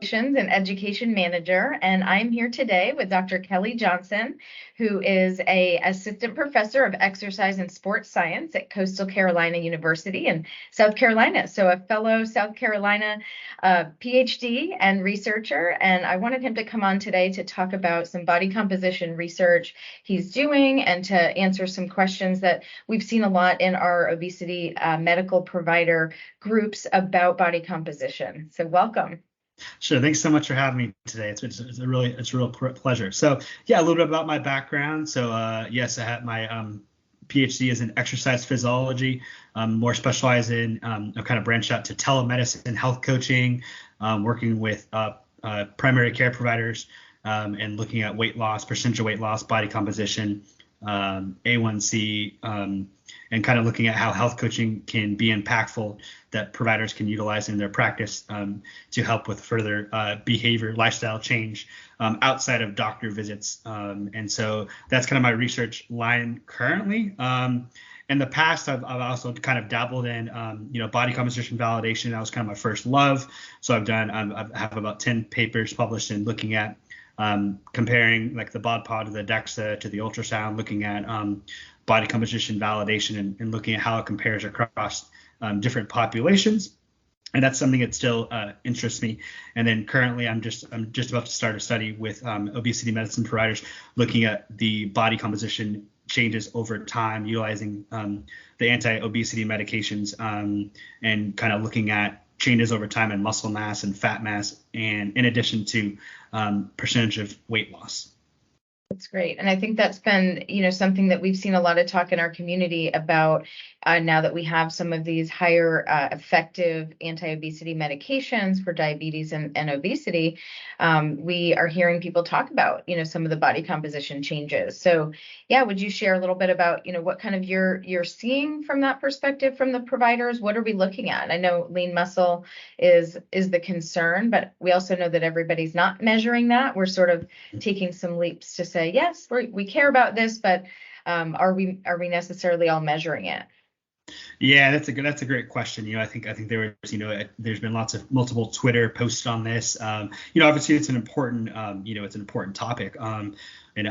Communications and Education Manager, and I'm here today with Dr. Kelly Johnson, who is an assistant professor of exercise and sports science at Coastal Carolina University in South Carolina. So a fellow South Carolina PhD and researcher, and I wanted him to come on today to talk about some body composition research he's doing and to answer some questions that we've seen a lot in our obesity medical provider groups about body composition. So welcome. Sure. Thanks so much for having me today. It's a real pleasure. So yeah, a little bit about my background. So yes, I had my PhD is in exercise physiology, more specialized in I've kind of branched out to telemedicine, health coaching, working with primary care providers and looking at weight loss, percentage of weight loss, body composition, A1C, and kind of looking at how health coaching can be impactful that providers can utilize in their practice to help with further behavior, lifestyle change outside of doctor visits. And so that's kind of my research line currently. In the past, I've also kind of dabbled in, body composition validation. That was kind of my first love. So I have about 10 papers published in looking at comparing like the bod pod to the DEXA to the ultrasound, looking at body composition validation and looking at how it compares across different populations. And that's something that still interests me. And then currently I'm just about to start a study with obesity medicine providers looking at the body composition changes over time, utilizing the anti-obesity medications and kind of looking at changes over time in muscle mass and fat mass, and in addition to percentage of weight loss. That's great. And I think that's been, something that we've seen a lot of talk in our community about now that we have some of these higher effective anti-obesity medications for diabetes and obesity. We are hearing people talk about, some of the body composition changes. So yeah, would you share a little bit about, what kind of you're seeing from that perspective from the providers? What are we looking at? I know lean muscle is the concern, but we also know that everybody's not measuring that. We're sort of taking some leaps to say, yes, we care about this, but are we necessarily all measuring it? Yeah, that's a great question. I think there was, there's been multiple Twitter posts on this. Obviously it's an important, it's an important topic, and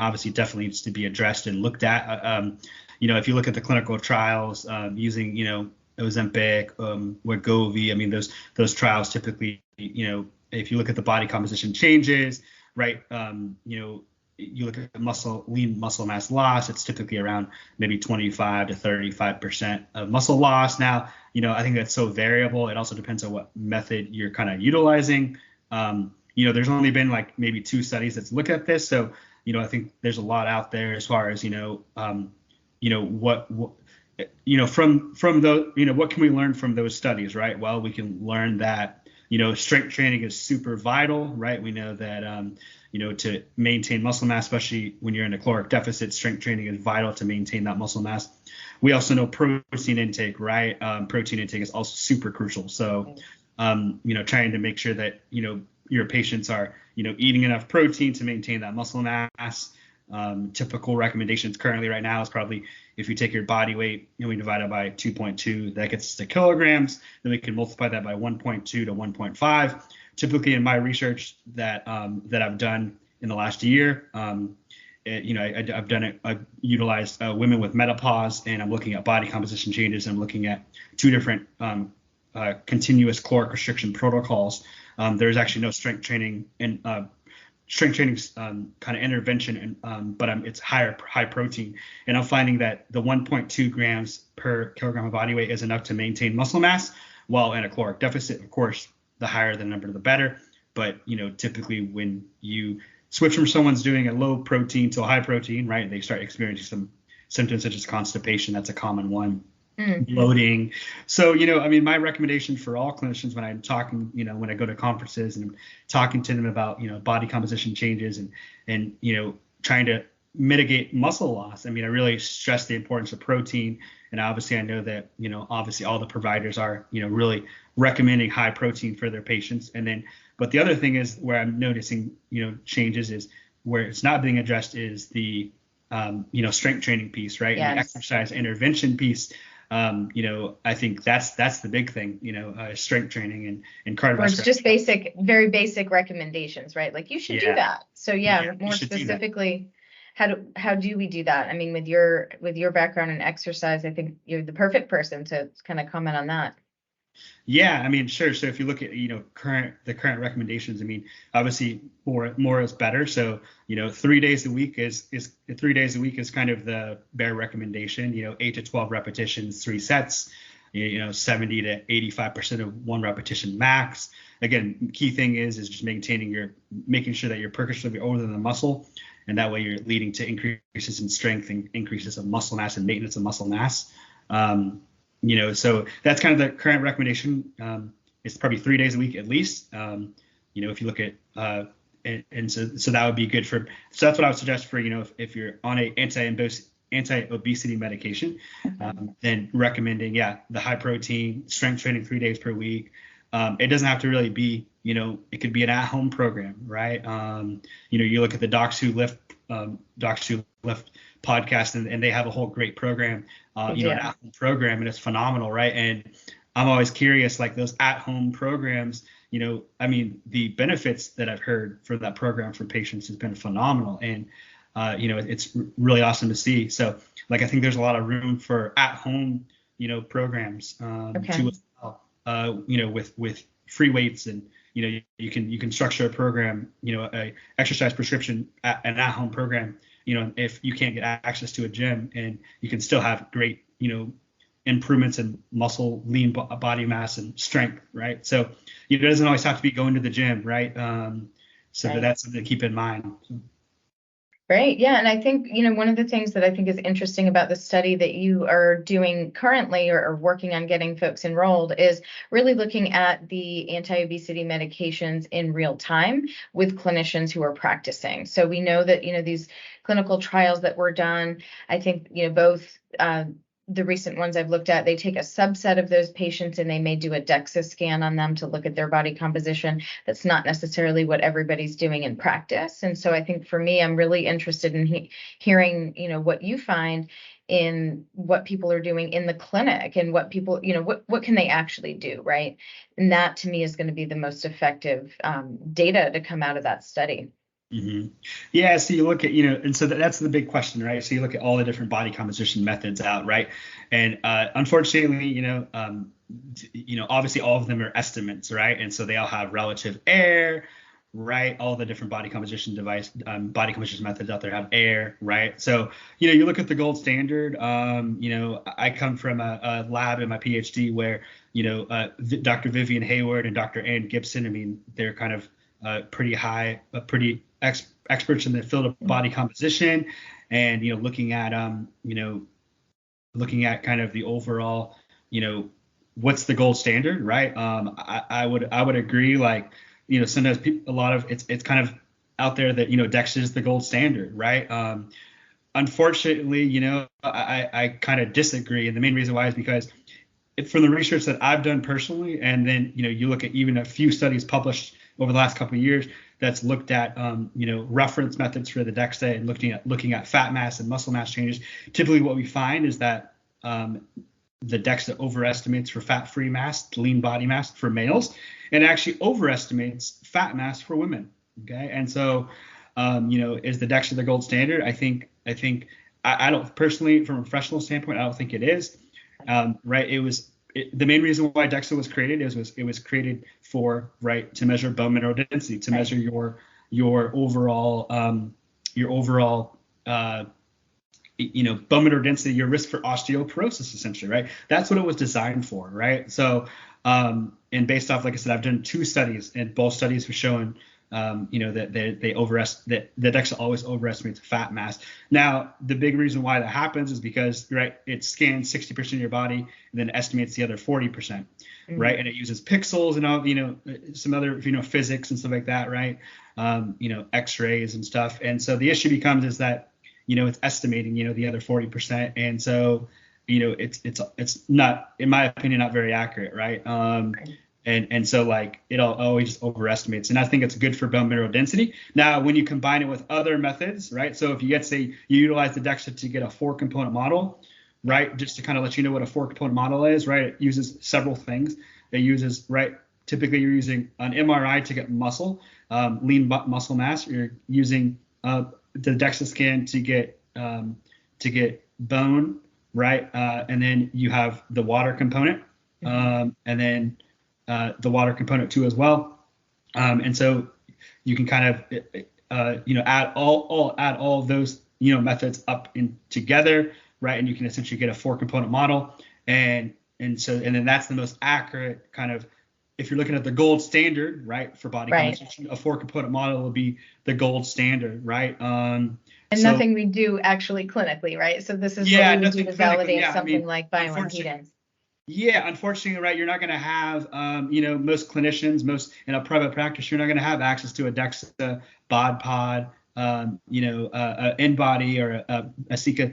obviously definitely needs to be addressed and looked at. If you look at the clinical trials using, Ozempic, Wegovy, I mean, those trials typically, if you look at the body composition changes, right, you look at lean muscle mass loss, it's typically around maybe 25 to 35% of muscle loss. Now, I think that's so variable. It also depends on what method you're kind of utilizing. There's only been like maybe 2 studies that look at this. So, I think there's a lot out there as far as, from those, what can we learn from those studies, right? Well, we can learn that, strength training is super vital, right? We know that, to maintain muscle mass, especially when you're in a caloric deficit, strength training is vital to maintain that muscle mass. We also know protein intake, right? Protein intake is also super crucial. So, trying to make sure that, your patients are, eating enough protein to maintain that muscle mass. Typical recommendations currently right now is probably if you take your body weight and we divide it by 2.2, that gets to kilograms. Then we can multiply that by 1.2 to 1.5. Typically in my research that I've done in the last year, I've utilized women with menopause, and I'm looking at body composition changes. I'm looking at 2 different continuous caloric restriction protocols. There's actually no strength training and strength training kind of intervention, but it's high protein. And I'm finding that the 1.2 grams per kilogram of body weight is enough to maintain muscle mass, while in a caloric deficit, of course, the higher the number, the better. But, typically when you switch from someone's doing a low protein to a high protein, right, they start experiencing some symptoms such as constipation. That's a common one. Bloating. So, my recommendation for all clinicians when I'm talking, when I go to conferences and I'm talking to them about, body composition changes and trying to mitigate muscle loss. I really stress the importance of protein. And obviously I know that, obviously all the providers are, really recommending high protein for their patients. But the other thing is where I'm noticing, changes is where it's not being addressed is the, strength training piece, right? Yes. And the exercise intervention piece. I think that's the big thing, strength training and Or it's cardiovascular. just basic, very basic recommendations, right? Like you should do Yeah, that. So yeah, yeah, you more should do that. specifically, how do we do that? I mean, with your background in exercise, I think you're the perfect person to kind of comment on that. Yeah, I mean, sure. So if you look at, the current recommendations, I mean, obviously more is better. So, 3 days a week is 3 days a week is kind of the bare recommendation, 8 to 12 repetitions, 3 sets, 70 to 85% of one repetition max. Again, key thing is just making sure that your percussion will be older than the muscle. And that way you're leading to increases in strength and increases of muscle mass and maintenance of muscle mass. So that's kind of the current recommendation. It's probably 3 days a week at least. If you look at so that would be good for. So that's what I would suggest for if you're on a anti-obesity medication, then recommending the high protein strength training 3 days per week. It doesn't have to really be it could be an at-home program, right? You look at the Docs Who Lift podcast, and they have a whole great program, an at-home program, and it's phenomenal, right? And I'm always curious, like those at-home programs, I mean, the benefits that I've heard for that program for patients has been phenomenal, and it's really awesome to see. So, like, I think there's a lot of room for at-home, programs too as well. With free weights, and you can structure a program, a exercise prescription, an at-home program, if you can't get access to a gym, and you can still have great, improvements in muscle, lean body mass, and strength, right? So it doesn't always have to be going to the gym, right? So Right. that's something to keep in mind. Right. Yeah. And I think, one of the things that I think is interesting about the study that you are doing currently, or working on getting folks enrolled, is really looking at the anti-obesity medications in real time with clinicians who are practicing. So we know that, these clinical trials that were done, I think, both the recent ones I've looked at, they take a subset of those patients and they may do a DEXA scan on them to look at their body composition. That's not necessarily what everybody's doing in practice. And so I think for me, I'm really interested in hearing, what you find in what people are doing in the clinic, and what people, what can they actually do, right? And that to me is going to be the most effective data to come out of that study. Mm-hmm. Yeah, so you look at, and so that's the big question, right? So you look at all the different body composition methods out, right? And unfortunately, obviously all of them are estimates, right? And so they all have relative error, right? All the different body composition methods out there have error, right? So, you look at the gold standard. I come from a lab in my PhD where, Dr. Vivian Hayward and Dr. Ann Gibson, I mean, they're kind of pretty experts in the field of body composition, and looking at kind of the overall, what's the gold standard, right? I would agree, like, sometimes a lot of it's kind of out there that DEXA is the gold standard, right? Unfortunately, I kind of disagree, and the main reason why is because from the research that I've done personally, and then you look at even a few studies published over the last couple of years that's looked at reference methods for the DEXA, and looking at fat mass and muscle mass changes. Typically, what we find is that the DEXA overestimates for fat-free mass, lean body mass for males, and actually overestimates fat mass for women. Okay, and so is the DEXA the gold standard? I think I don't personally, from a professional standpoint, I don't think it is. Right? The main reason why DEXA was created it was created for, right, to measure bone mineral density, to measure your overall bone mineral density, your risk for osteoporosis, essentially, right? That's what it was designed for, right? So, and based off, like I said, I've done 2 studies, and both studies have shown, that that the DEXA always overestimates fat mass. Now, the big reason why that happens is because, right, it scans 60% of your body and then estimates the other 40%, right? And it uses pixels and all, some other, physics and stuff like that, right? X-rays and stuff. And so the issue becomes is that, it's estimating, the other 40%. And so, it's not, in my opinion, not very accurate, right? And so, like, it always overestimates. And I think it's good for bone mineral density. Now, when you combine it with other methods, right? So if you utilize the DEXA to get a 4-component model, right? Just to kind of let you know what a four component model is, right? It uses several things. It uses, right? Typically, you're using an MRI to get muscle, lean muscle mass. You're using the DEXA scan to get bone, right? And then you have the water component, and then the water component too as well. And so you can kind of add all of those methods up in together, right? And you can essentially get a four component model, and then that's the most accurate kind of, if you're looking at the gold standard, right, for body composition, a four component model will be the gold standard, right? And so nothing we do actually clinically, right? So this is yeah, what we would do nothing to clinically. validate Yeah, I something mean, like unfortunately. bioimpedance. Yeah, unfortunately, right, you're not going to have, most clinicians, most in a private practice, you're not going to have access to a DEXA, bod pod, a InBody or a Sika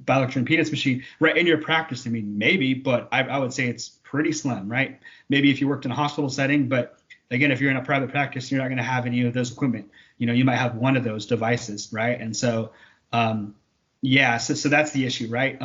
bioelectroimpedance machine right in your practice. I mean, maybe, but I would say it's pretty slim, right? Maybe if you worked in a hospital setting, but again, if you're in a private practice, you're not going to have any of those equipment. You might have one of those devices, right? And so, so that's the issue, right?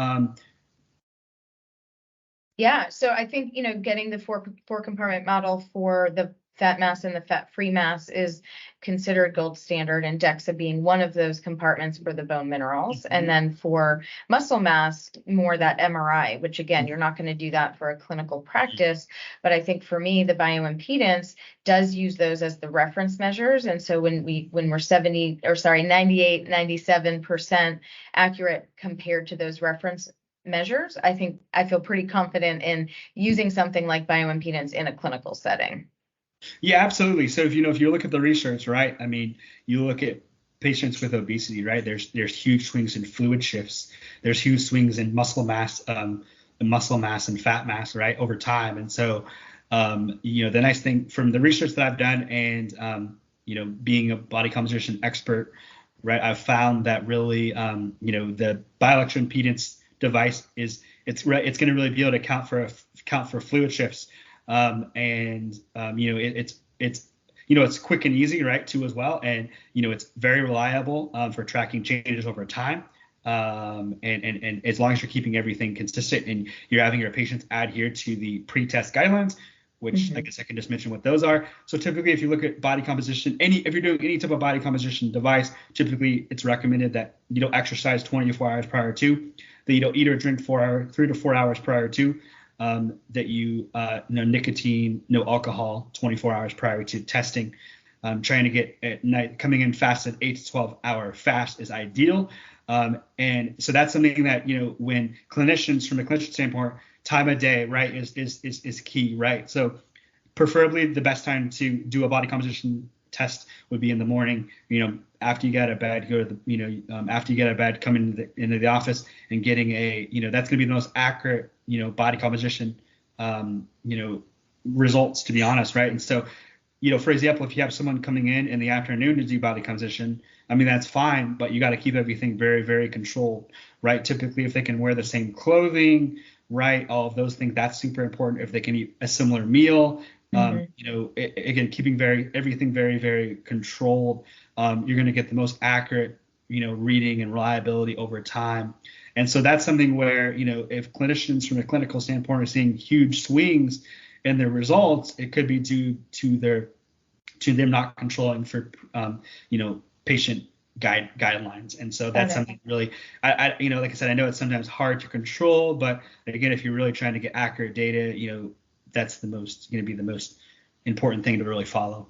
Yeah, so I think, getting the four compartment model for the fat mass and the fat-free mass is considered gold standard, and DEXA being one of those compartments for the bone minerals. And then for muscle mass, more that MRI, which again, you're not going to do that for a clinical practice. But I think for me, the bioimpedance does use those as the reference measures. And so when we're 98, 97% accurate compared to those reference measures, I feel pretty confident in using something like bioimpedance in a clinical setting. Yeah, absolutely. So if you look at the research, right? I mean, you look at patients with obesity, right? There's huge swings in fluid shifts. There's huge swings in muscle mass and fat mass, right, over time. And so, the nice thing from the research that I've done and being a body composition expert, right, I've found that really, the bioelectroimpedance device it's going to really be able to account for fluid shifts, it's quick and easy, right, too, as well, and it's very reliable for tracking changes over time, and as long as you're keeping everything consistent and you're having your patients adhere to the pre-test guidelines, which I guess I can just mention what those are. So typically, if you look at body composition, if you're doing any type of body composition device, typically it's recommended that you don't exercise 24 hours prior to, that you don't eat or drink 3 to 4 hours prior to, that you no nicotine, no alcohol 24 hours prior to testing. Trying to get at night, coming in fast, an 8 to 12 hour fast is ideal. And so that's something that, when clinicians, from a clinician standpoint, time of day, right, is key, right? So preferably the best time to do a body composition test would be in the morning, after you get out of bed, after you get out of bed, come into the office and getting that's going to be the most accurate, body composition, results, to be honest, right? And so, for example, if you have someone coming in the afternoon to do body composition, I mean, that's fine, but you got to keep everything very, very controlled, right? Typically, if they can wear the same clothing, right, all of those things, that's super important. If they can eat a similar meal, again, keeping everything very, very controlled, you're going to get the most accurate, reading and reliability over time. And so that's something where, if clinicians from a clinical standpoint are seeing huge swings in their results, it could be due to them not controlling for, patient guidelines. And so that's something really, like I said, I know it's sometimes hard to control, but again, if you're really trying to get accurate data, that's going to be the most important thing to really follow.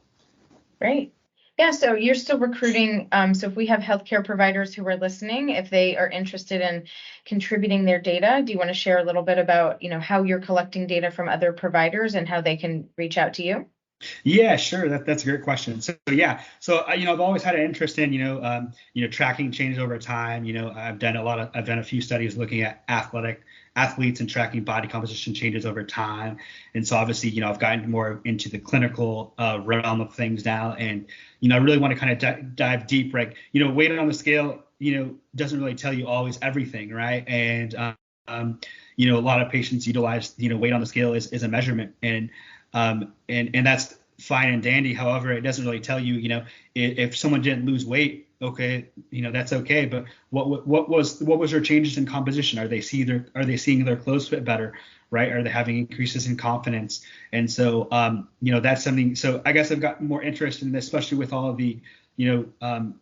Great. Yeah, so you're still recruiting. So if we have healthcare providers who are listening, if they are interested in contributing their data, do you want to share a little bit about, how you're collecting data from other providers and how they can reach out to you? Yeah, sure. That's a great question. So I've always had an interest in, tracking changes over time. I've done a few studies looking at athletes and tracking body composition changes over time. And so obviously, I've gotten more into the clinical realm of things now. And, I really want to kind of dive deep, right? Weight on the scale, doesn't really tell you always everything, right? And, a lot of patients utilize, weight on the scale is a measurement, and that's fine and dandy. However, it doesn't really tell you, if someone didn't lose weight okay, that's okay, but what was their changes in composition? Are they seeing their clothes fit better, right? Are they having increases in confidence? And so that's something. So I guess I've gotten more interested in this, especially with all of the you know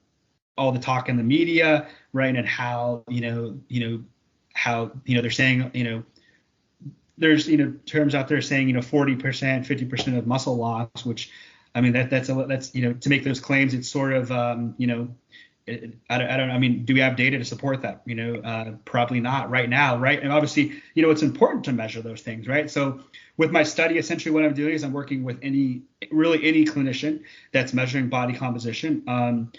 all the talk in the media, right? And how how they're saying there's terms out there saying 40%, 50% of muscle loss, which I mean that's to make those claims, it's sort of I don't know. I mean, do we have data to support that? Probably not right now, right? And obviously, it's important to measure those things, right? So with my study, essentially what I'm doing is I'm working with any clinician that's measuring body composition. I'm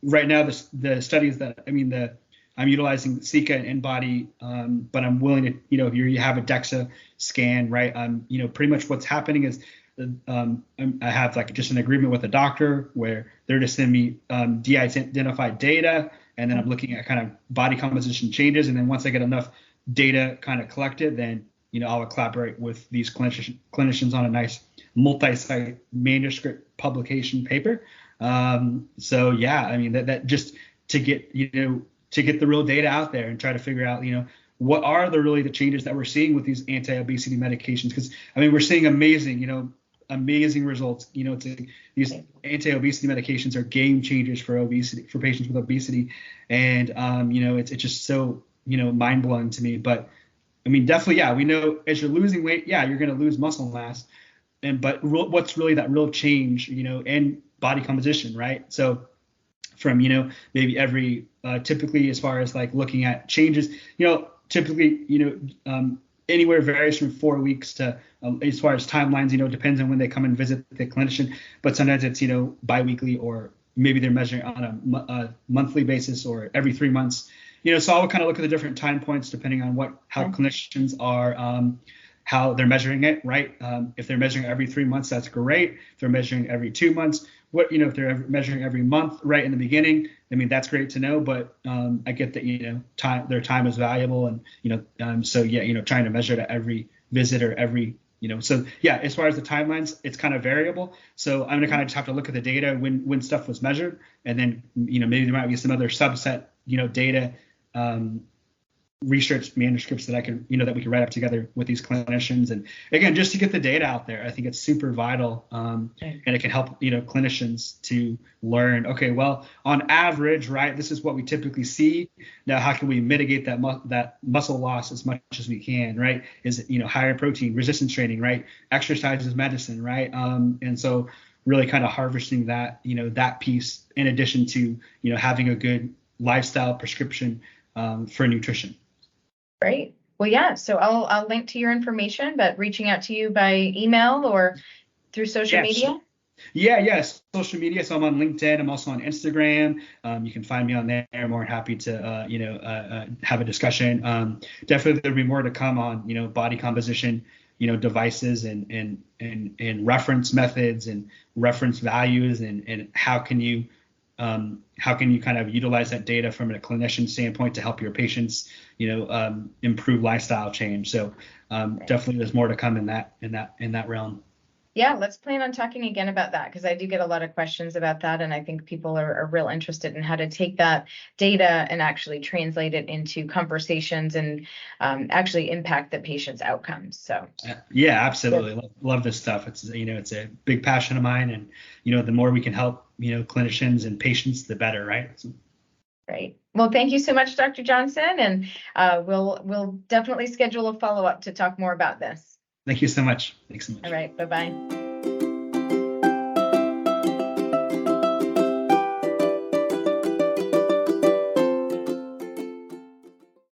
right now the studies that I'm utilizing Sika and InBody, but I'm willing to, if you have a DEXA scan, right? Pretty much what's happening is I have like just an agreement with a doctor where they're just sending me de-identified data, and then I'm looking at kind of body composition changes, and then once I get enough data kind of collected, then I'll collaborate with these clinicians on a nice multi-site manuscript publication paper. So yeah, I mean that just to get the real data out there and try to figure out what are the changes that we're seeing with these anti-obesity medications, because I mean we're seeing amazing results. These anti-obesity medications are game changers for patients with obesity, and it's just so mind blowing to me. But I mean, definitely, yeah, we know as you're losing weight, yeah, you're going to lose muscle mass, but what's really that real change, in body composition, right? So from maybe every typically, as far as like looking at changes, typically anywhere varies from 4 weeks to as far as timelines, depends on when they come and visit the clinician, but sometimes it's biweekly, or maybe they're measuring on a monthly basis or every 3 months. So I'll kind of look at the different time points depending on how clinicians are how they're measuring it, right? If they're measuring every 3 months, that's great. If they're measuring every 2 months, if they're measuring every month right in the beginning, I mean, that's great to know, but I get that, their time is valuable, and so yeah, trying to measure to every visit or every, so yeah, as far as the timelines, it's kind of variable. So I'm gonna kind of just have to look at the data when stuff was measured, and then, maybe there might be some other subset, data, research manuscripts that I could, that we could write up together with these clinicians. And again, just to get the data out there, I think it's super vital. And it can help, clinicians to learn, okay, well, on average, right, this is what we typically see. Now, how can we mitigate that muscle loss as much as we can, right? Is it, higher protein, resistance training, right? Exercise is medicine, right? And so really kind of harvesting that, that piece in addition to, having a good lifestyle prescription for nutrition. Great. Well, yeah. So I'll link to your information, but reaching out to you by email or through social media. Yes, social media. So I'm on LinkedIn. I'm also on Instagram. You can find me on there. I'm more happy to have a discussion. Definitely there'll be more to come on body composition, devices and reference methods and reference values, and how can you kind of utilize that data from a clinician standpoint to help your patients, improve lifestyle change. So definitely there's more to come in that realm. Yeah, let's plan on talking again about that, because I do get a lot of questions about that, and I think people are real interested in how to take that data and actually translate it into conversations and actually impact the patient's outcomes. So yeah, absolutely. Love this stuff. It's it's a big passion of mine, and the more we can help clinicians and patients, the better, right? Great. Well, thank you so much, Dr. Johnson, and we'll definitely schedule a follow-up to talk more about this. Thank you so much. Thanks so much. All right. Bye-bye.